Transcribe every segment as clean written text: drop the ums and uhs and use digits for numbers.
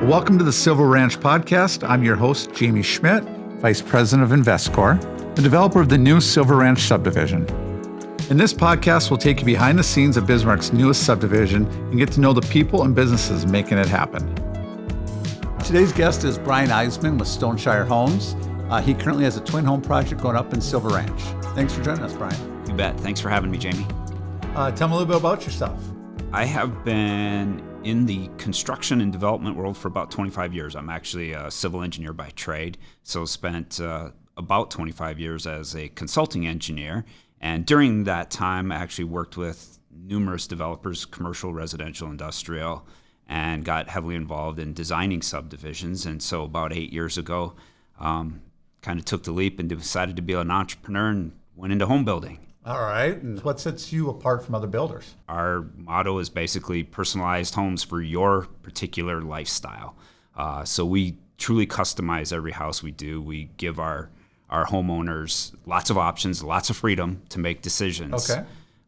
Welcome to the Silver Ranch Podcast. I'm your host, Jamie Schmidt, Vice President of InvestCore, the developer of the new Silver Ranch Subdivision. In this podcast, we'll take you behind the scenes of Bismarck's newest subdivision and get to know the people and businesses making it happen. Today's guest is Brian Eiseman with Stoneshire Homes. He currently has a twin home project going up in Silver Ranch. Thanks for joining us, Brian. You bet. Thanks for having me, Jamie. Tell me a little bit about yourself. I have been in the construction and development world for about 25 years. I'm actually a civil engineer by trade, so spent about 25 years as a consulting engineer. And during that time, I actually worked with numerous developers, commercial, residential, industrial, and got heavily involved in designing subdivisions. And so about 8 years ago, kind of took the leap and decided to be an entrepreneur and went into home building. All right. And what sets you apart from other builders? Our motto is basically personalized homes for your particular lifestyle. So we truly customize every house we do. We give our homeowners lots of options, lots of freedom to make decisions. Okay.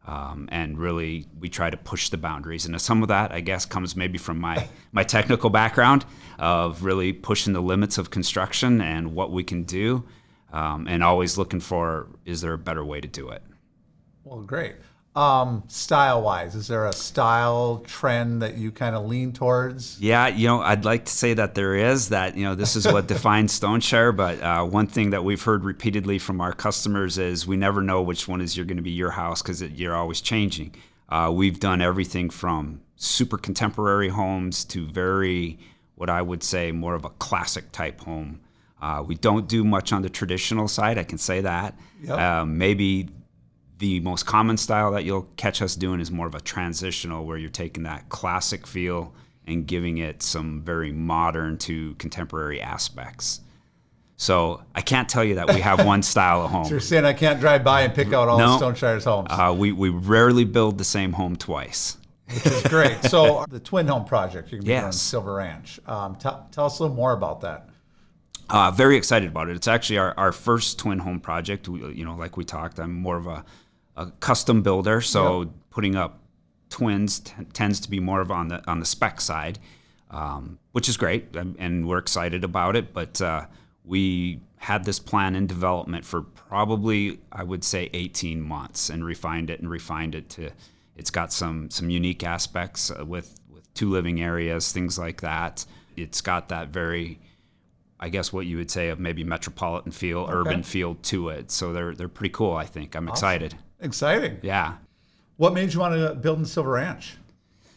And really, we try to push the boundaries. And some of that, I guess, comes maybe from my technical background of really pushing the limits of construction and what we can do, and always looking for, is there a better way to do it? Well, great. Style-wise, is there a style trend that you kind of lean towards? Yeah, I'd like to say that there is, that, this is what defines Stoneshire, but one thing that we've heard repeatedly from our customers is we never know which one is going to be your house because you're always changing. We've done everything from super contemporary homes to very, what I would say, more of a classic type home. We don't do much on the traditional side, I can say that. Yep. Maybe the most common style that you'll catch us doing is more of a transitional, where you're taking that classic feel and giving it some very modern to contemporary aspects. So I can't tell you that we have one style of home. So you're saying I can't drive by and pick out all of Stoneshire's homes? We rarely build the same home twice. Which is great. So the twin home project, you're going to be doing in Yes. Silver Ranch. Tell us a little more about that. Very excited about it. It's actually our first twin home project. Like we talked, I'm more of a custom builder, so yep. Putting up twins tends to be more of on the spec side, which is great, and we're excited about it. But we had this plan in development for probably, I would say, 18 months, and refined it to. It's got some unique aspects with two living areas, things like that. It's got that very, I guess, what you would say of maybe metropolitan feel, okay. Urban feel to it. So they're pretty cool, I think. I'm excited. Exciting. Yeah. What made you want to build in Silver Ranch?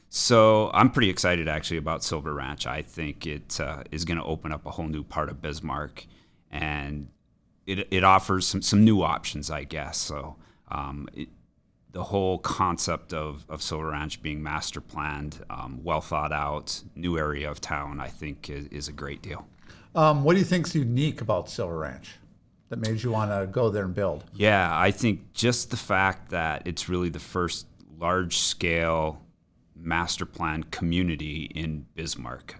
So I'm pretty excited, actually, about Silver Ranch. I think it is going to open up a whole new part of Bismarck, and it offers some new options, I guess. So the whole concept of Silver Ranch being master planned, well thought out, new area of town, I think is a great deal. What do you think is unique about Silver Ranch that made you want to go there and build? Yeah, I think just the fact that it's really the first large-scale master plan community in Bismarck.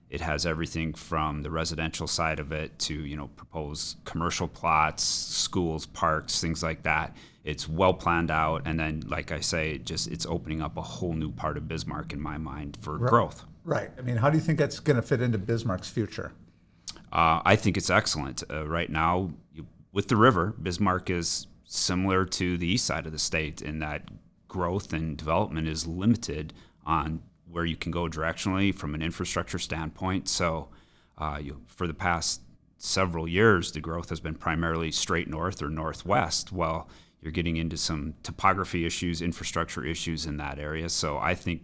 It has everything from the residential side of it to, proposed commercial plots, schools, parks, things like that. It's well planned out, and then, like I say, it's opening up a whole new part of Bismarck in my mind for growth. Right. I mean, how do you think that's going to fit into Bismarck's future? I think it's excellent. Right now, with the river, Bismarck is similar to the east side of the state in that growth and development is limited on where you can go directionally from an infrastructure standpoint. So for the past several years, the growth has been primarily straight north or northwest. Well, you're getting into some topography issues, infrastructure issues in that area. So I think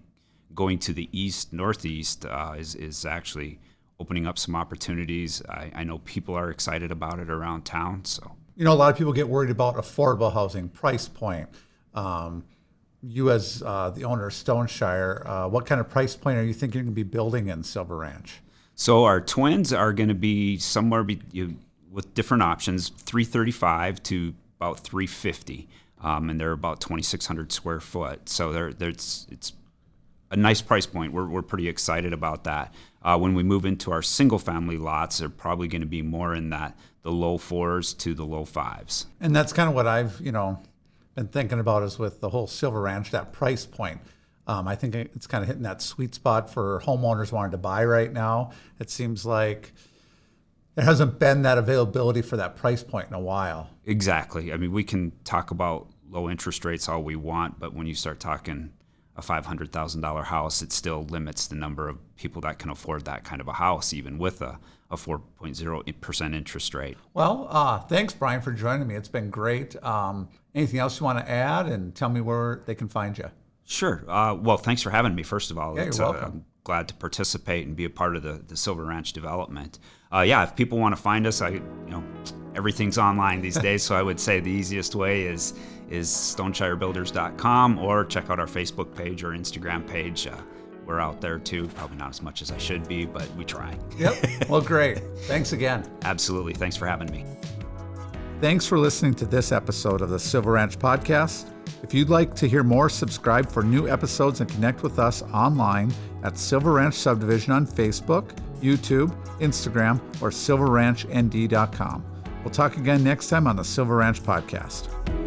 going to the east, northeast is actually opening up some opportunities. I know people are excited about it around town. So a lot of people get worried about affordable housing, price point. You as the owner of Stoneshire, what kind of price point are you thinking you're going to be building in Silver Ranch? So our twins are going to be somewhere with different options, $335 to about $350, and they're about 2,600 square foot. So it's a nice price point. We're pretty excited about that. When we move into our single-family lots, they're probably going to be more in the low 4s to the low 5s. And that's kind of what I've been thinking about is with the whole Silver Ranch, that price point. I think it's kind of hitting that sweet spot for homeowners wanting to buy right now. It seems like there hasn't been that availability for that price point in a while. Exactly. I mean, we can talk about low interest rates all we want, but when you start talking a $500,000 house, it still limits the number of people that can afford that kind of a house, even with a 4.0% interest rate. Well, thanks, Brian, for joining me. It's been great. Anything else you want to add, and tell me where they can find you? Sure. Well, thanks for having me, first of all. Yeah, you're welcome. I'm glad to participate and be a part of the Silver Ranch development. If people want to find us, everything's online these days, so I would say the easiest way is stoneshirebuilders.com, or check out our Facebook page or Instagram page. We're out there too, probably not as much as I should be, but we try. Yep. Well, great. Thanks again. Absolutely. Thanks for having me. Thanks for listening to this episode of the Silver Ranch Podcast. If you'd like to hear more, subscribe for new episodes and connect with us online at Silver Ranch Subdivision on Facebook, YouTube, Instagram, or silverranchnd.com. We'll talk again next time on the Silver Ranch Podcast.